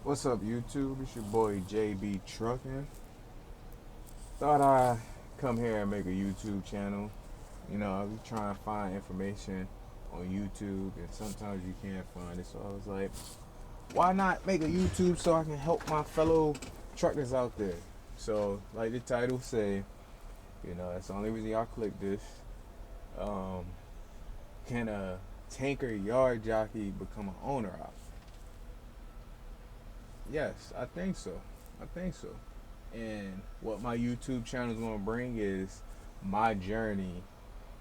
What's up, YouTube? It's your boy JB Trucking. Thought I'd come here and make a YouTube channel. I be trying to find information on YouTube, and sometimes you can't find it. So I was like, why not make a YouTube so I can help my fellow truckers out there? So, like the title say, that's the only reason y'all click this. Um, can a tanker yard jockey become an owner op? Yes, I think so. I think so. And what my YouTube channel is going to bring is my journey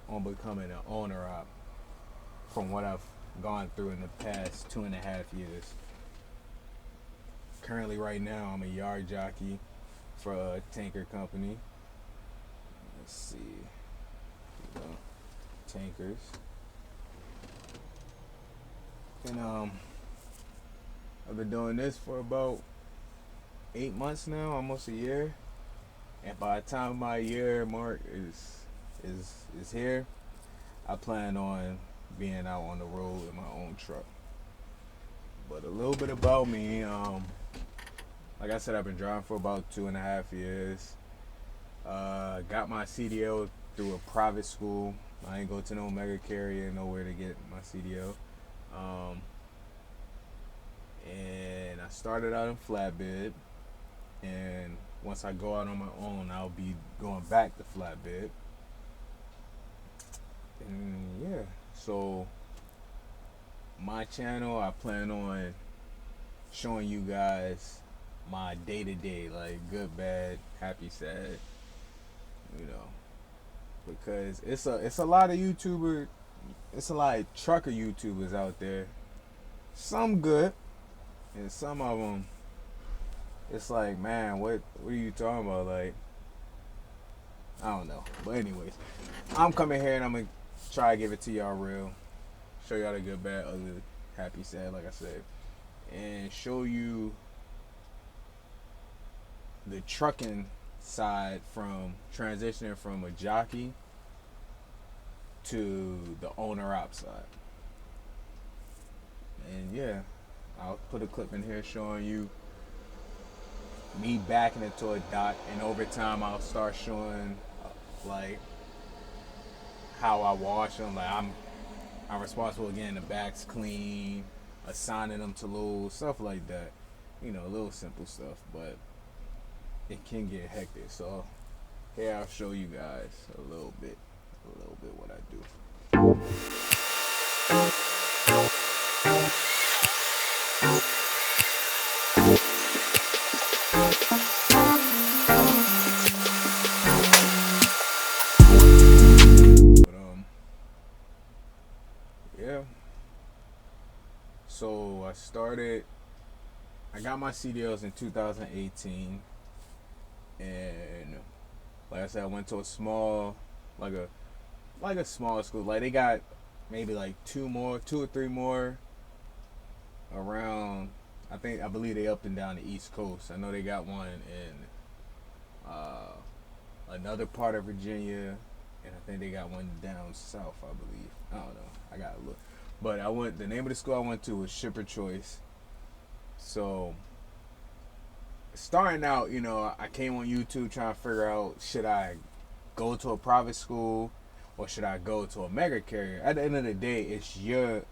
on becoming an owner op from what I've gone through in the past 2.5 years. Currently, right now, I'm a yard jockey for a tanker company. Let's see, tankers, and I've been doing this for about 8 months now, almost a year. And by the time my year mark is here, I plan on being out on the road in my own truck. But a little bit about me, like I said, I've been driving for about 2.5 years. Got my CDL through a private school. I ain't go to no mega carrier, nowhere to get my CDL. And I started out in flatbed, and once I go out on my own, I'll be going back to flatbed. And yeah, so my channel, I plan on showing you guys my day to day, like good, bad, happy, sad, you know, because it's a lot of it's a lot of trucker YouTubers out there. Some good, and some of them, it's like, man, what are you talking about? Like, I don't know. But anyways, I'm coming here and I'm gonna try to give it to y'all real, show y'all the good, bad, ugly, happy, sad, like I said, and show you the trucking side from transitioning from a jockey to the owner op side. And yeah, I'll put a clip in here showing you me backing into a dock, and over time I'll start showing like how I wash them. Like I'm responsible getting the backs clean, assigning them to loads, stuff like that. Little simple stuff, but it can get hectic. So here I'll show you guys a little bit what I do. But yeah. So I got my CDLs in 2018, and like I said, I went to a small, like a small school. Like they got maybe like two or three more around. I believe they up and down the East Coast. I know they got one in another part of Virginia, and I think they got one down south. I believe. I don't know. I gotta look. But the name of the school I went to was Shipper Choice. So starting out, I came on YouTube trying to figure out, should I go to a private school or should I go to a mega carrier? At the end of the day, it's your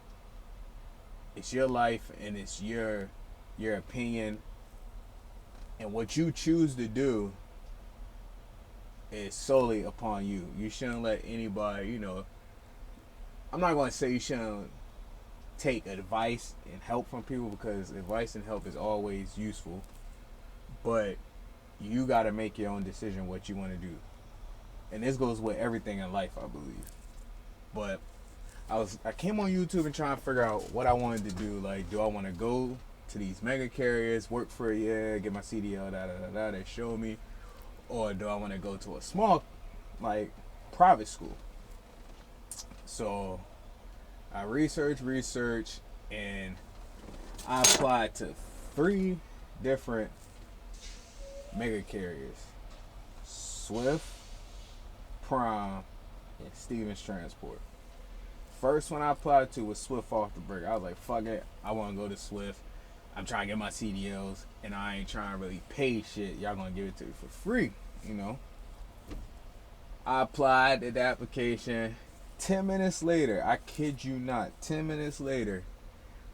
life, and it's your opinion, and what you choose to do is solely upon you. You shouldn't let anybody, I'm not going to say you shouldn't take advice and help from people, because advice and help is always useful, but you got to make your own decision what you want to do. And this goes with everything in life, I believe. But I came on YouTube and trying to figure out what I wanted to do. Like, do I want to go to these mega carriers, work for a year, get my CDL, they show me, or do I want to go to a small, like, private school? So I researched, and I applied to 3 different mega carriers: Swift, Prime, and Stevens Transport. First one I applied to was Swift off the break. I was like, fuck it, I want to go to Swift. I'm trying to get my CDLs, and I ain't trying to really pay shit. Y'all gonna give it to me for free, you know. I applied at the application. 10 minutes later, I kid you not, 10 minutes later,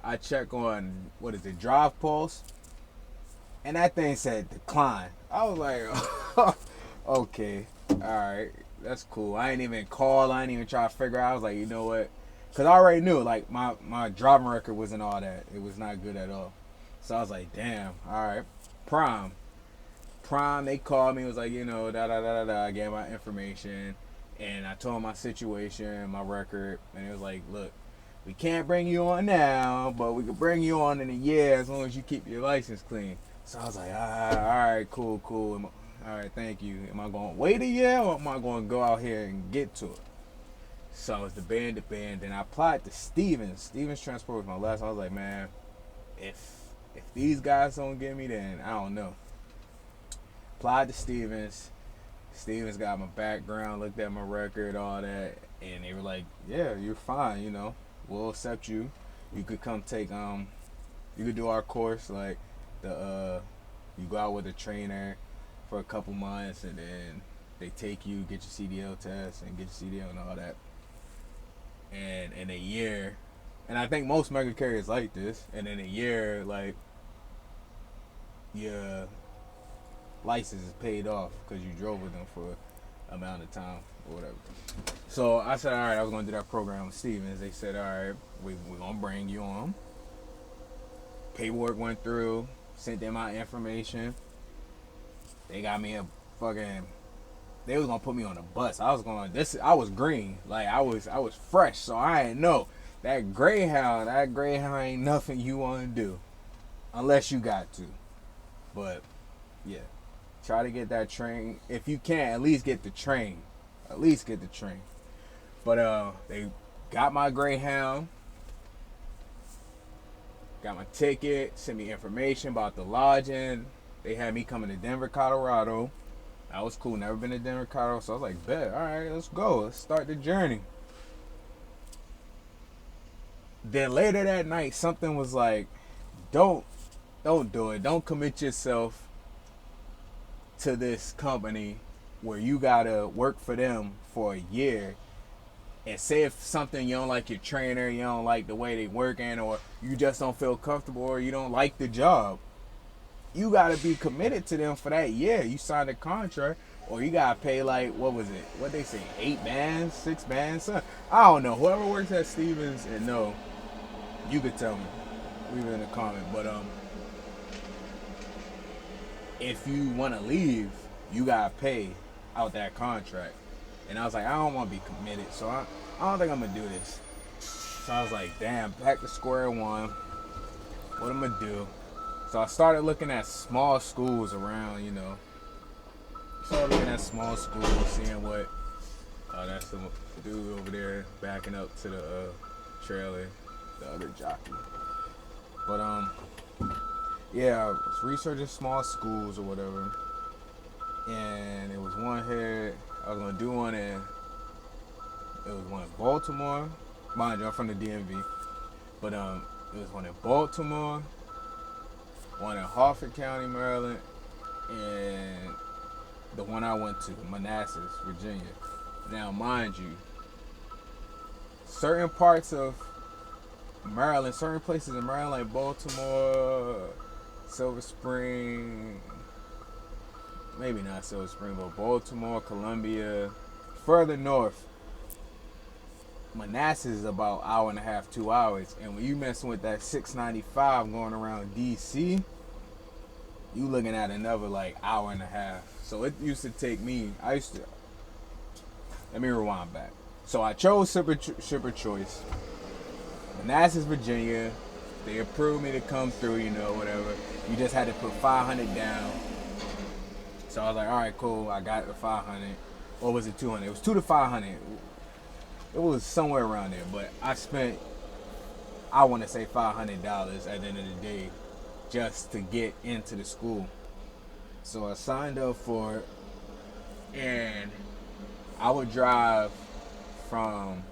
I check on what is it, Drive Pulse, and that thing said decline. I was like, okay, all right, that's cool. I ain't even call. I ain't even try to figure out. I was like, you know what? Because I already knew, like, my driving record wasn't all that. It was not good at all. So I was like, damn, all right. Prime. Prime, they called me. It was like, you know, da da da da da. I gave my information. And I told them my situation, my record. And it was like, look, we can't bring you on now, but we can bring you on in a year as long as you keep your license clean. So I was like, all right, cool. All right, thank you. Am I going to wait a year, or am I going to go out here and get to it? So I was the band. Then I applied to Stevens. Stevens Transport was my last. I was like, man, if these guys don't get me, then I don't know. Applied to Stevens. Stevens got my background, looked at my record, all that, and they were like, yeah, you're fine, you know. We'll accept you. You could come take you could do our course, like you go out with a trainer for a couple months, and then they take you, get your CDL test, and get your CDL and all that. And in a year, and I think most mega carriers like this, and in a year, like, your license is paid off because you drove with them for an amount of time or whatever. So I said, all right, I was going to do that program with Stevens. They said, all right, we're going to bring you on. Paperwork went through, sent them my information. They got me a fucking, they was going to put me on a bus. I was green. Like, I was fresh, so I didn't know. That Greyhound ain't nothing you want to do unless you got to. But, yeah. Try to get that train. If you can, at least get the train. But they got my Greyhound, got my ticket, sent me information about the lodging. They had me coming to Denver, Colorado. That was cool. Never been to Denver, Colorado. So I was like, bet. All right, let's go. Let's start the journey. Then later that night, something was like, don't do it. Don't commit yourself to this company where you gotta work for them for a year, and say if something, you don't like your trainer, you don't like the way they working, or you just don't feel comfortable, or you don't like the job, you gotta be committed to them for that year. You signed a contract, or you gotta pay, like, what was it? What they say, 8 bands, 6 bands? I don't know. Whoever works at Stevens and know, you could tell me. Leave it in the comment. But if you want to leave, you gotta pay out that contract. And I was like, I don't want to be committed, so I don't think I'm gonna do this. So I was like, damn, back to square one. What am I gonna do? So I started looking at small schools around, you know. Started looking at small schools, seeing what. Oh, that's the dude over there backing up to the trailer, the other jockey. But yeah, I was researching small schools or whatever, and it was one here. I was gonna do one in. It was one in Baltimore. Mind you, I'm from the DMV, but it was one in Baltimore, one in Harford County, Maryland, and the one I went to, Manassas, Virginia. Now, mind you, certain parts of Maryland, certain places in Maryland, like Baltimore, Silver Spring, maybe not Silver Spring, but Baltimore, Columbia, further north, Manassas is about an hour and a half, 2 hours. And when you messing with that 695 going around DC, you looking at another like hour and a half. So it used to take me, let me rewind back. So I chose shipper choice. Manassas, Virginia. They approved me to come through, you know, whatever. You just had to put 500 down. So I was like, all right, cool. I got the 500. Or was it 200? It was 2 to 500. It was somewhere around there. But I spent, I want to say $500 at the end of the day just to get into the school. So I signed up for it. And I would drive from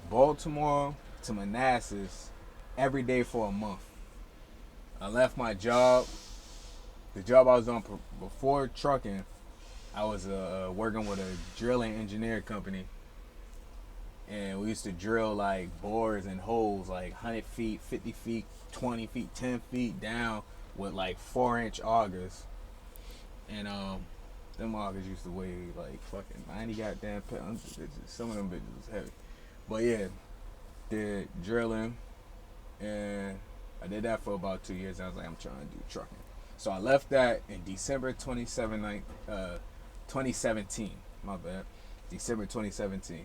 Baltimore to Manassas every day for a month. left my job. The job I was on before trucking, I was working with a drilling engineer company, and we used to drill like bores and holes like 100 feet, 50 feet, 20 feet, 10 feet down with like 4-inch augers. And them augers used to weigh like fucking 90 goddamn pounds. Some of them bitches was heavy. But yeah, did drilling, and I did that for about 2 years. I was like, I'm trying to do trucking. So I left that in December 2017. My bad. December 2017.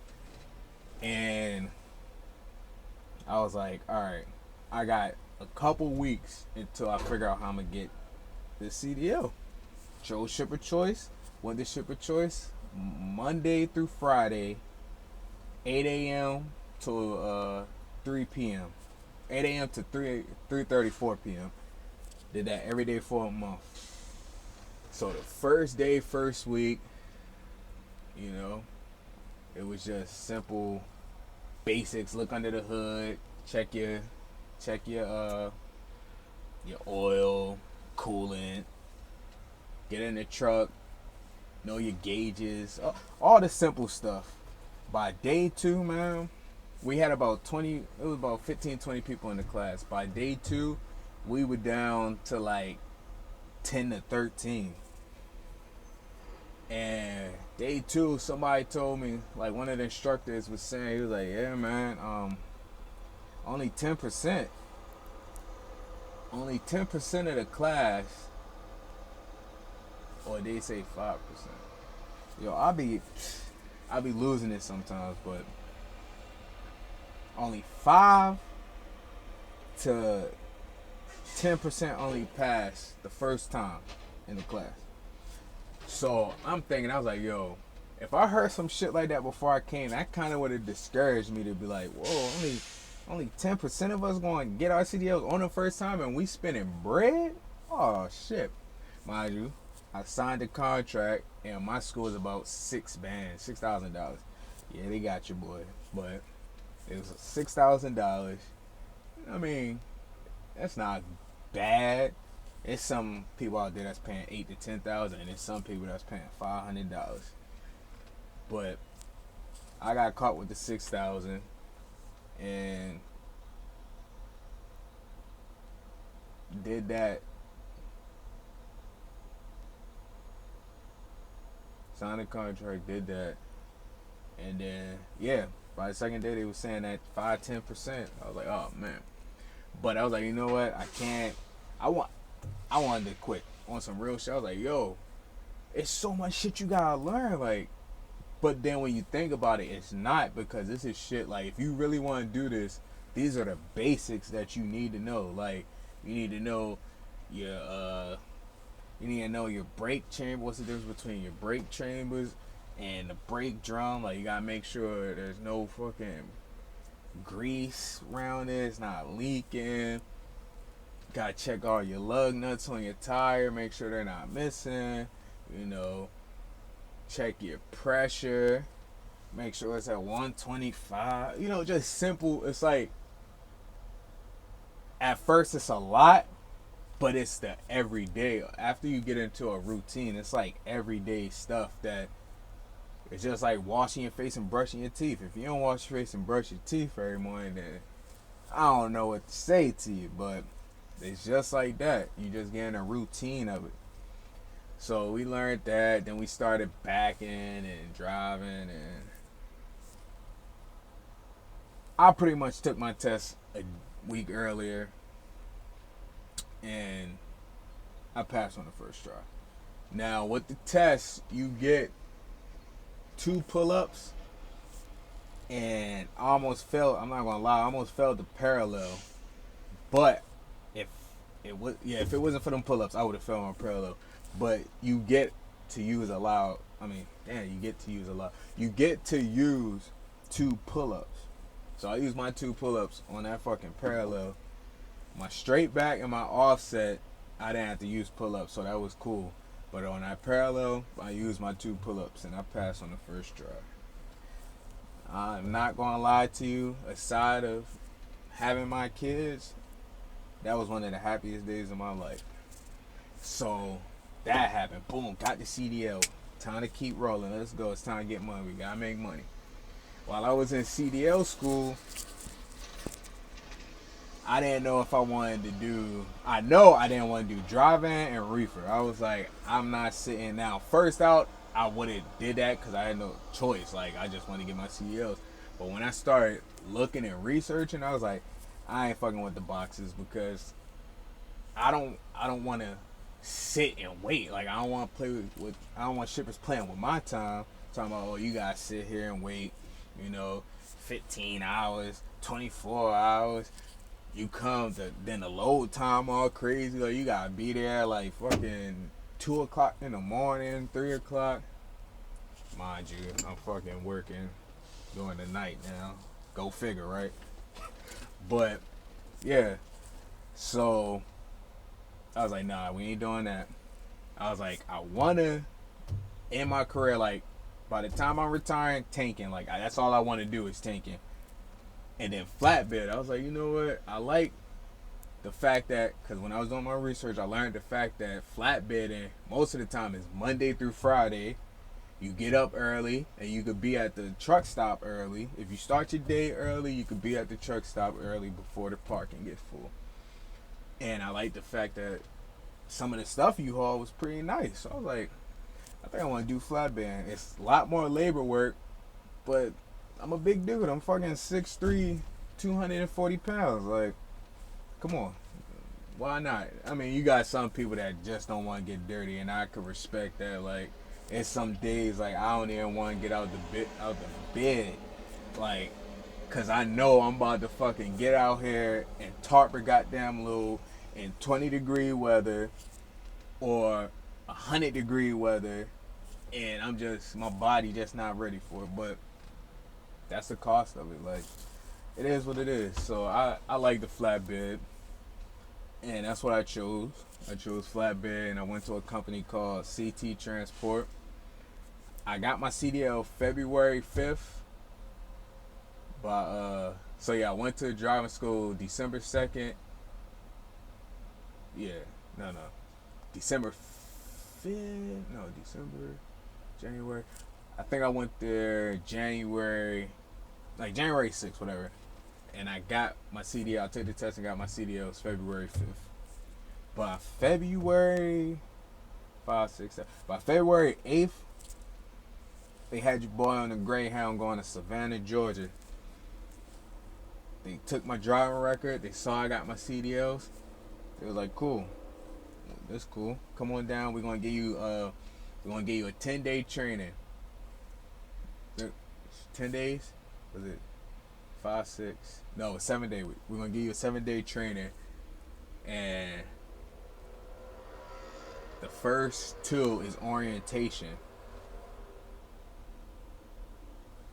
And I was like, all right, I got a couple weeks until I figure out how I'm going to get the CDL. Chose shipper choice. Went to shipper choice Monday through Friday, 8 a.m. to 3 p.m. 8 a.m. to 3:30, 4 p.m. Did that every day for a month. So the first day, first week, you know, it was just simple basics. Look under the hood, check your oil, coolant, get in the truck, know your gauges, all the simple stuff. By day 2, man, we had about 15, 20 people in the class. By day 2, we were down to like 10 to 13. And day 2, somebody told me, like one of the instructors was saying, he was like, yeah, man, only 10% of the class, or they say 5%. Yo, I be losing it sometimes, but only 5 to 10% only pass the first time in the class. So I'm thinking, I was like, yo, if I heard some shit like that before I came, that kind of would have discouraged me to be like, whoa, only 10% of us going to get our CDLs on the first time and we spending bread? Oh, shit. Mind you, I signed a contract and my school is about $6,000. Yeah, they got you, boy. But it was $6,000. I mean, that's not bad. It's some people out there that's paying $8,000 to $10,000, and there's some people that's paying $500. But I got caught with the $6,000, and did that. Signed a contract, did that, and then by the second day they were saying that 5-10%. I was like, oh man. But I was like, you know what? I can't. I wanted to quit on some real shit. I was like, yo, it's so much shit you gotta learn. Like, but then when you think about it, it's not, because this is shit. Like, if you really want to do this, these are the basics that you need to know. Like, you need to know your brake chamber. What's the difference between your brake chambers and the brake drum? Like, you gotta make sure there's no fucking grease around it. It's not leaking. Gotta check all your lug nuts on your tire, make sure they're not missing. You know, check your pressure, make sure it's at 125. You know, just simple. It's like, at first it's a lot, but it's the everyday. After you get into a routine, it's like everyday stuff that it's just like washing your face and brushing your teeth. If you don't wash your face and brush your teeth every morning, then I don't know what to say to you, but it's just like that. You just get in a routine of it. So we learned that. Then we started backing and driving, and I pretty much took my test a week earlier, and I passed on the first try. Now with the test, you get 2 pull-ups, and I almost failed. I'm not gonna lie, I almost failed the parallel, but if it wasn't for them pull-ups, I would have fell on parallel. But you get to use a lot. You get to use 2 pull-ups. So I used my 2 pull-ups on that fucking parallel. My straight back and my offset, I didn't have to use pull-ups, so that was cool. But on that parallel, I used my 2 pull-ups, and I passed on the first try. I'm not gonna lie to you. Aside of having my kids, That was one of the happiest days of my life. So that happened. Boom, got the CDL. Time to keep rolling. Let's go. It's time to get money. We gotta make money. While I was in CDL school, I didn't know if I wanted to do. I know I didn't want to do driving and reefer. I was like, I'm not sitting now. First out, I would have did that because I had no choice. Like I just wanted to get my CDLs. But when I started looking and researching, I was like, I ain't fucking with the boxes because I don't want to sit and wait. Like I don't want to play with. I don't want shippers playing with my time. Talking about, oh, you gotta sit here and wait. 15 hours, 24 hours. You come to then the load time all crazy. Like you gotta be there like fucking 2 o'clock in the morning, 3 o'clock. Mind you, I'm fucking working during the night now. Go figure, right? But yeah, so I was like, nah, we ain't doing that. I was like, I wanna in my career, like by the time I'm retiring, tanking. Like that's all I want to do is tanking. And then flatbed, I was like, you know what? I like the fact that, because when I was doing my research, I learned the fact that flatbedding most of the time is Monday through Friday. You get up early and you could be at the truck stop early. If you start your day early, you could be at the truck stop early before the parking gets full. And I like the fact that some of the stuff you haul was pretty nice. So I was like, I think I want to do flatbed. It's a lot more labor work, but I'm a big dude. I'm fucking 6'3", 240 pounds. Like, come on. Why not? I mean, you got some people that just don't want to get dirty, and I could respect that. Like, it's some days, like, I don't even want to get out the bed. Like, because I know I'm about to fucking get out here and tarp a goddamn load in 20-degree weather or 100-degree weather, and my body just not ready for it. But that's the cost of it. Like, it is what it is. So I like the flatbed, and that's what I chose. I chose flatbed, and I went to a company called CT Transport. I got my CDL February 5th. So yeah, I went to driving school December 2nd. Yeah, no. December 5th? No, January. I think I went there January 6th, whatever. And I got my CDL. I took the test and got my CDL. It was February 5th. By February 8th, they had your boy on the Greyhound going to Savannah, Georgia. They took my driving record. They saw I got my CDLs. They was like, cool. That's cool. Come on down. We're gonna give you a 10-day training. 10 days? Was it 5, 6? No, 7 day. We're gonna give you a 7-day training, and the first 2 is orientation,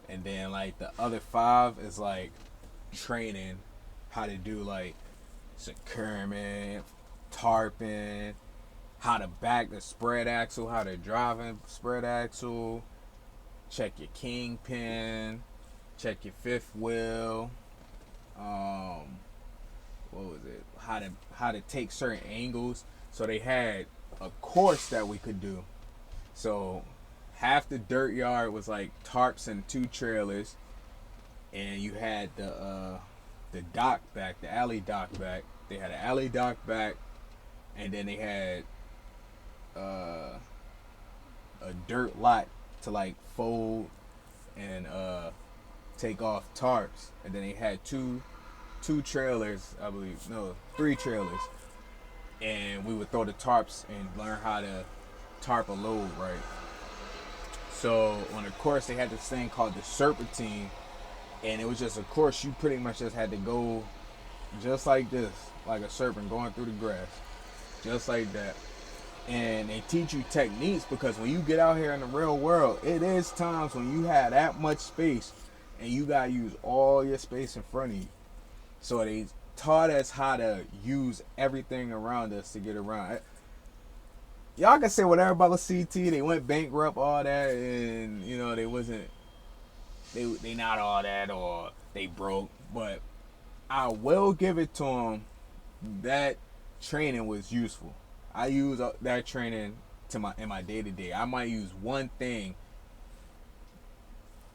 and then like the other 5 is like training how to do like securement, tarping, how to back the spread axle, how to drive in spread axle, check your kingpin, check your fifth wheel, what was it? How to take certain angles. So they had a course that we could do. So half the dirt yard was like tarps and 2 trailers, and you had the dock back, the alley dock back. They had an alley dock back, and then they had a dirt lot to like fold and take off tarps, and then they had two trailers, I believe, no, 3 trailers, and we would throw the tarps and learn how to tarp a load right. So on the course they had this thing called the serpentine, and it was just a course you pretty much just had to go just like this, like a serpent going through the grass, just like that. And they teach you techniques, because when you get out here in the real world, it is times when you have that much space and you gotta use all your space in front of you. So they taught us how to use everything around us to get around. Y'all can say whatever about the CT, they went bankrupt, all that, and you know they wasn't, they not all that, or they broke. But I will give it to them that training was useful. I use that training in my day to day. I might use one thing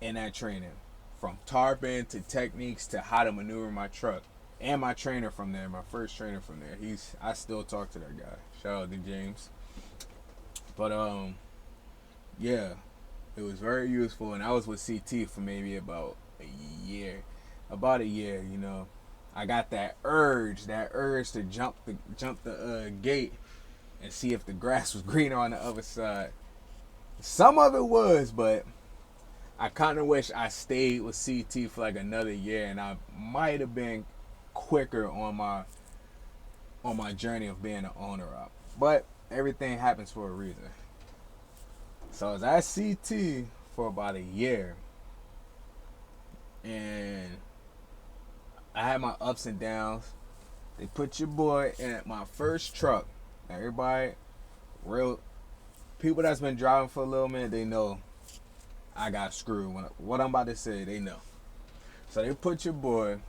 in that training, from tarping to techniques to how to maneuver my truck. And my trainer from there, my first trainer from there, I still talk to that guy. Shout out to James. But yeah, it was very useful, and I was with CT for maybe about a year. About a year, you know. I got that urge to jump the gate and see if the grass was greener on the other side. Some of it was, but I kind of wish I stayed with CT for like another year, and I might have been quicker on my journey of being an owner up. But everything happens for a reason. So I was at CT for about a year, and I had my ups and downs. They put your boy in my first truck. Everybody, real people that's been driving for a little minute, they know I got screwed. What I'm about to say, they know. So they put your boy,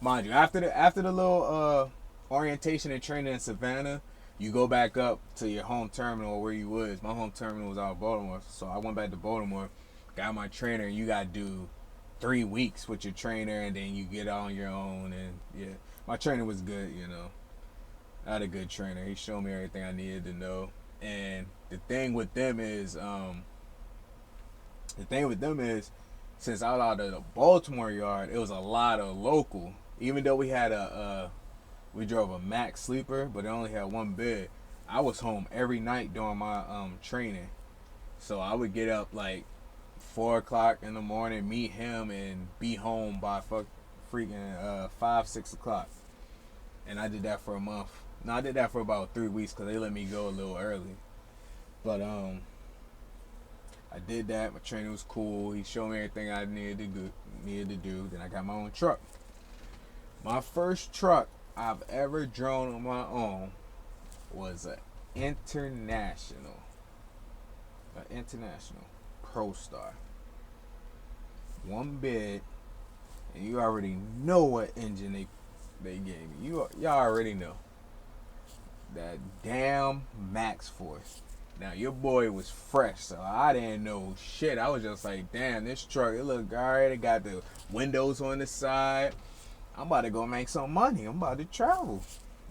mind you, after the little orientation and training in Savannah, you go back up to your home terminal where you was. My home terminal was out of Baltimore, so I went back to Baltimore, got my trainer, and you got to do 3 weeks with your trainer, and then you get on your own. And yeah, my trainer was good, you know. I had a good trainer. He showed me everything I needed to know. And the thing with them is, since I was out of the Baltimore yard, it was a lot of local. Even though we had we drove a Max sleeper, but it only had one bed. I was home every night during my training, so I would get up like 4 o'clock in the morning, meet him, and be home by freaking 5-6 o'clock. And I did that for a month. No, I did that for about 3 weeks because they let me go a little early. But I did that. My trainer was cool. He showed me everything I needed to do. Then I got my own truck. My first truck I've ever drove on my own was an international Pro Star. One bed, and you already know what engine they gave me. Y'all already know. That damn Max Force. Now your boy was fresh, so I didn't know shit. I was just like, damn, this truck, it look alright. It got the windows on the side. I'm about to go make some money. I'm about to travel.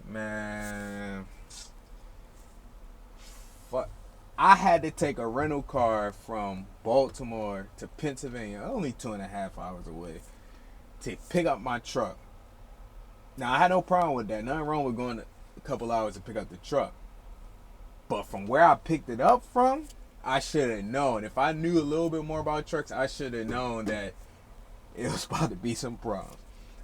Man. Fuck. I had to take a rental car from Baltimore to Pennsylvania, only 2.5 hours away, to pick up my truck. Now, I had no problem with that. Nothing wrong with going a couple hours to pick up the truck. But from where I picked it up from, I should have known. If I knew a little bit more about trucks, I should have known that it was about to be some problems.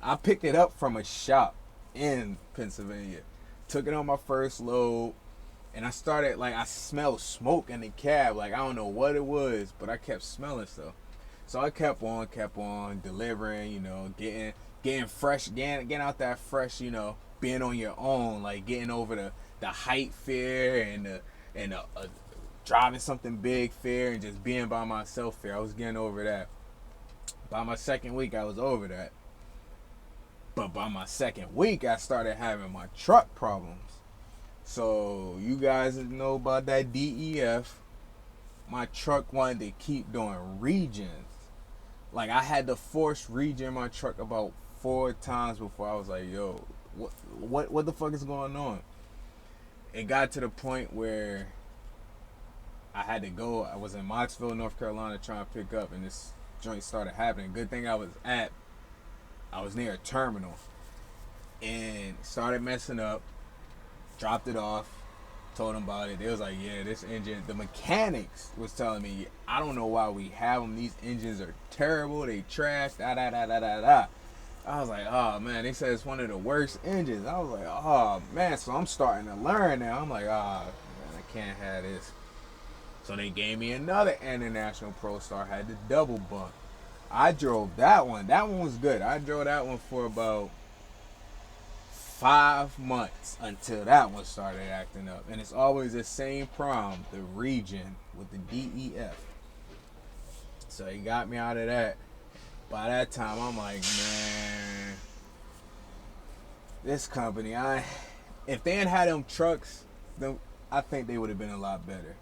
I picked it up from a shop in Pennsylvania. Took it on my first load. And I started, like, I smelled smoke in the cab. Like, I don't know what it was, but I kept smelling stuff. So I kept on delivering, you know, getting fresh, getting out that fresh, you know, being on your own, like getting over the height fear and driving something big fear and just being by myself fear. I was getting over that. By my second week, I was over that. But by my second week, I started having my truck problems. So you guys know about that DEF. My truck wanted to keep doing regions. Like, I had to force regen my truck about 4 times before I was like, yo, what the fuck is going on? It got to the point where I had to go. I was in Moxville, North Carolina trying to pick up, and this joint started happening. Good thing I was near a terminal, and started messing up. Dropped it off, told them about it. They was like, yeah, this engine, the mechanics was telling me, I don't know why we have them. These engines are terrible. They trash, da. I was like, oh, man, they said it's one of the worst engines. I was like, oh, man, so I'm starting to learn now. I'm like, oh, man, I can't have this. So they gave me another International Pro Star, had the double bunk. I drove that one. That one was good. I drove that one for about 5 months until that one started acting up. And it's always the same problem, the regen with the DEF. So he got me out of that. By that time, I'm like, man, This company, if they had them trucks, then I think they would have been a lot better.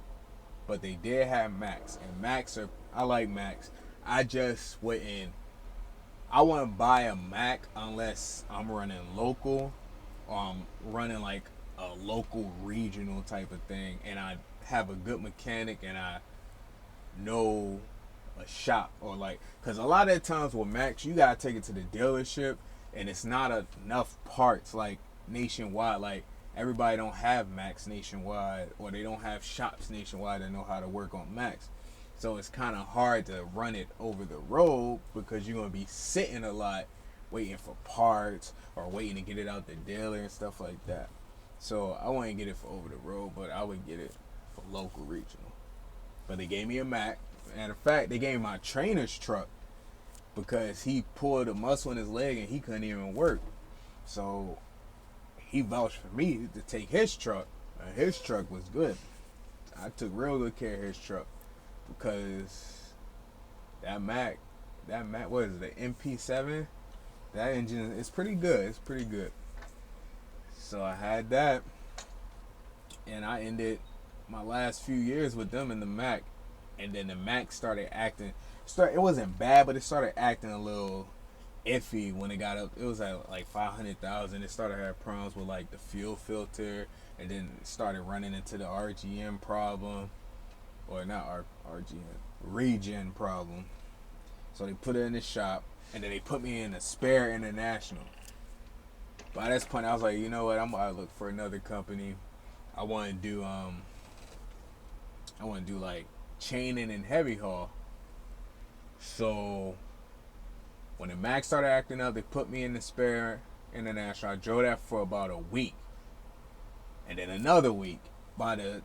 But they did have Max, and I like Max. I just wouldn't. I wouldn't buy a Mac unless I'm running local, or I'm running like a local regional type of thing, and I have a good mechanic, and I know a shop, or like, because a lot of the times with Max, you gotta take it to the dealership, and it's not enough parts like nationwide. Like, everybody don't have Max nationwide, or they don't have shops nationwide that know how to work on Max. So it's kind of hard to run it over the road because you're gonna be sitting a lot waiting for parts or waiting to get it out the dealer and stuff like that. So I wouldn't get it for over the road, but I would get it for local regional. But they gave me a Mac. Matter of fact, they gave me my trainer's truck because he pulled a muscle in his leg and he couldn't even work. So he vouched for me to take his truck. And his truck was good. I took real good care of his truck because that Mac, what is it, the MP7? That engine is pretty good. It's pretty good. So I had that, and I ended my last few years with them in the Mac, and then the Mac started acting. It wasn't bad, but it started acting a little iffy when it got up. It was at like 500,000. It started having problems with like the fuel filter, and then it started running into the RGM problem, or not RGM, regen problem. So they put it in the shop, and then they put me in a spare international. By this point, I was like, you know what? I'm gonna look for another company. I want to do like chaining and heavy haul. So when the Mac started acting up, they put me in the spare international. I drove that for about a week, and then another week. By the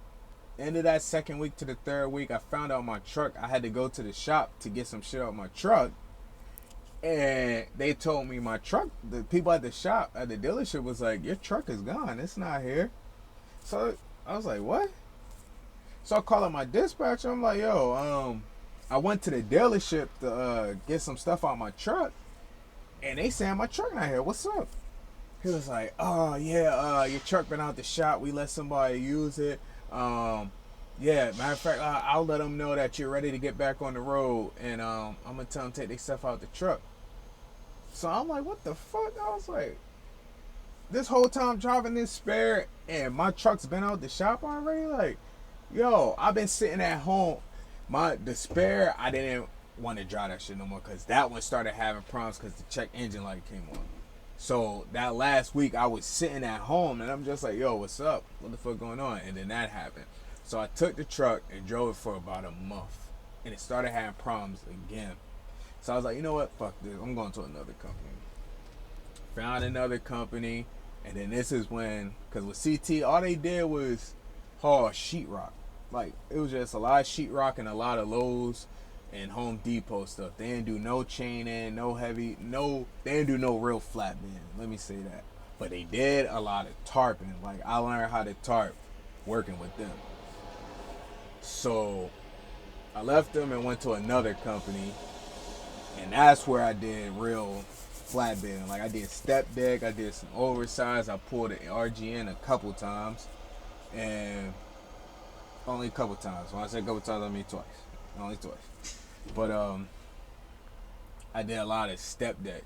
end of that second week to the third week, I found out my truck. I had to go to the shop to get some shit out my truck. And they told me my truck, the people at the shop, at the dealership was like, your truck is gone. It's not here. So I was like, what? So I call up my dispatcher. I'm like, yo, I went to the dealership to get some stuff out my truck. And they saying my truck not here. What's up? He was like, oh, yeah, your truck been out the shop. We let somebody use it. Yeah, matter of fact, I'll let them know that you're ready to get back on the road. And I'm going to tell them to take their stuff out the truck. So I'm like, what the fuck? I was like, this whole time driving this spare and my truck's been out the shop already? Like, yo, I've been sitting at home. The spare, I didn't want to drive that shit no more because that one started having problems because the check engine light came on. So that last week I was sitting at home and I'm just like, yo, what's up? What the fuck going on? And then that happened. So I took the truck and drove it for about a month. And it started having problems again. So I was like, you know what? Fuck this. I'm going to another company. Found another company. And then this is when, because with CT, all they did was haul sheetrock. Like, it was just a lot of sheetrock and a lot of Lowe's and Home Depot stuff. They didn't do no chaining, they didn't do no real flat bend. Let me say that. But they did a lot of tarping. Like, I learned how to tarp working with them. So I left them and went to another company. And that's where I did real flatbed. Like, I did step deck, I did some oversized, I pulled an RGN a couple times. And only a couple times. When I say a couple times, I mean twice. Only twice. But I did a lot of step deck.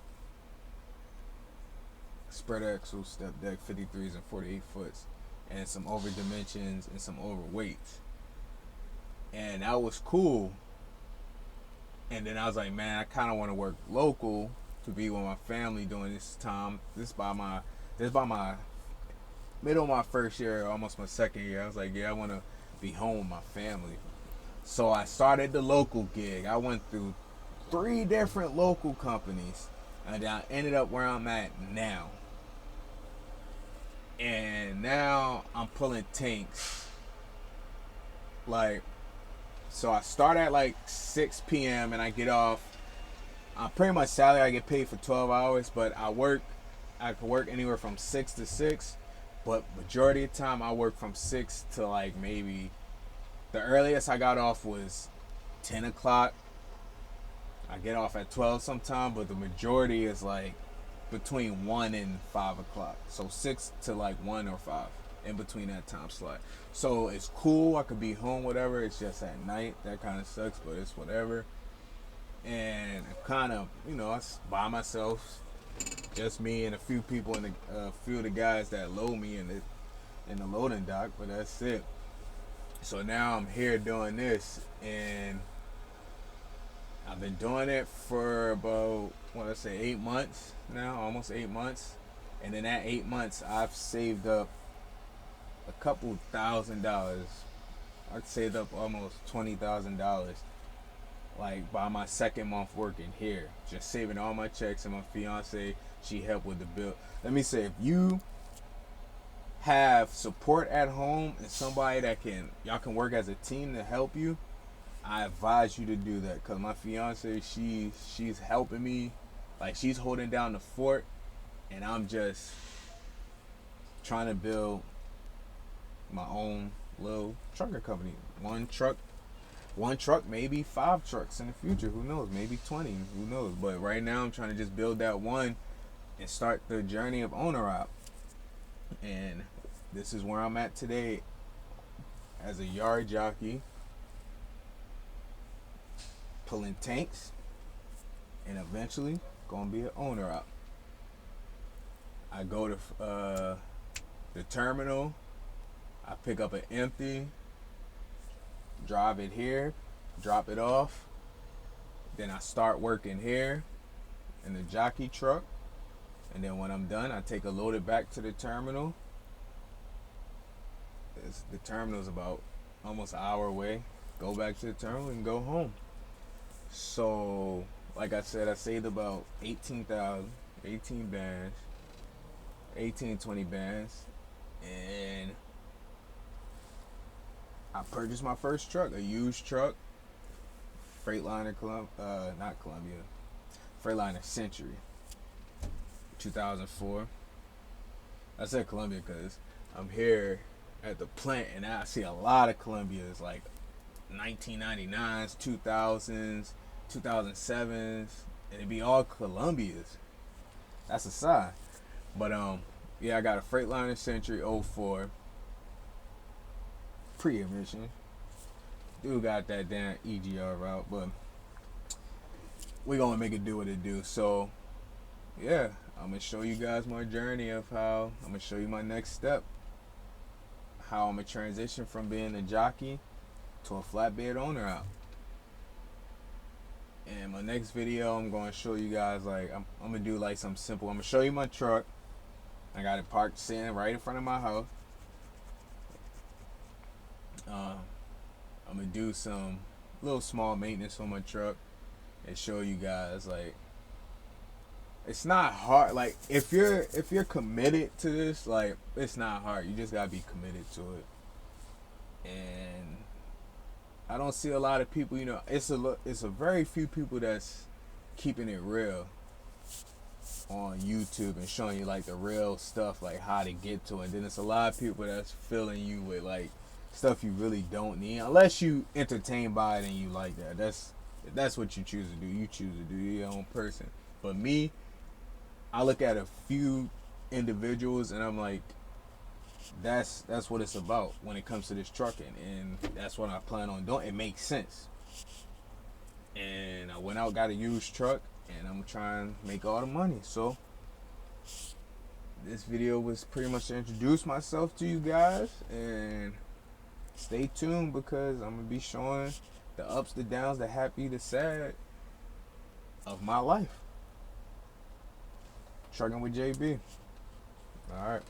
Spread axle, step deck, 53s and 48 foots. And some over dimensions and some overweights. And that was cool. And then I was like, man, I kind of want to work local to be with my family during this time. This by my middle of my first year, almost my second year. I was like, yeah, I want to be home with my family. So I started the local gig. I went through 3 different local companies, and I ended up where I'm at now. And now I'm pulling tanks. Like, so I start at like 6 p.m. and I get off. I'm pretty much salary. I get paid for 12 hours, but I can work anywhere from 6 to 6. But majority of the time I work from 6 to like maybe, the earliest I got off was 10 o'clock. I get off at 12 sometime, but the majority is like between 1 and 5 o'clock. So 6 to like 1 or 5 in between that time slot. So it's cool. I could be home, whatever. It's just at night. That kind of sucks, but it's whatever. And kind of, I by myself, just me and a few people and a few of the guys that load me in the loading dock, but that's it. So now I'm here doing this, and I've been doing it for about, 8 months now, almost 8 months. And in that 8 months, I've saved up a couple $1,000. I've saved up almost $20,000, like by my second month working here, just saving all my checks. And my fiance, she helped with the bill. Let me say, if you have support at home and somebody that y'all can work as a team to help you, I advise you to do that. Cause my fiance, she's helping me, like she's holding down the fort, and I'm just trying to build my own little trucker company. One truck, maybe 5 trucks in the future. Who knows? Maybe 20. Who knows? But right now, I'm trying to just build that one and start the journey of owner op. And this is where I'm at today as a yard jockey, pulling tanks, and eventually gonna be an owner op. I go to the terminal, I pick up an empty, drive it here, drop it off, then I start working here in the jockey truck, and then when I'm done, I take a load back to the terminal. The terminal's about almost an hour away. Go back to the terminal and go home. So, like I said, I saved about 18 bands, 20 bands, and I purchased my first truck, a used truck, Freightliner Freightliner Century, 2004. I said Columbia because I'm here at the plant and I see a lot of Columbias, like 1999s, 2000s, 2007s, and it'd be all Columbias. That's a sign. But yeah, I got a Freightliner Century 04 pre-emission. Dude got that damn EGR route, but we gonna make it do what it do. So yeah, I'm gonna show you guys my journey of how I'm gonna show you my next step, how I'm gonna transition from being a jockey to a flatbed owner out. And my next video, I'm gonna show you guys, like I'm gonna do like something simple. I'm gonna show you my truck. I got it parked sitting right in front of my house. I'm gonna do some little small maintenance on my truck and show you guys, like, it's not hard. Like if you're committed to this, like, it's not hard. You just gotta be committed to it. And I don't see a lot of people, it's a very few people that's keeping it real on YouTube and showing you like the real stuff, like how to get to it. And then it's a lot of people that's filling you with like stuff you really don't need, unless you entertained by it and you like that. That's what you choose to do. You choose to do your own person. But me, I look at a few individuals and I'm like, that's what it's about when it comes to this trucking, and that's what I plan on doing. It makes sense. And I went out, got a used truck, and I'm trying to make all the money. So this video was pretty much to introduce myself to you guys, and stay tuned because I'm gonna be showing the ups, the downs, the happy, the sad of my life. Trucking with JB. All right.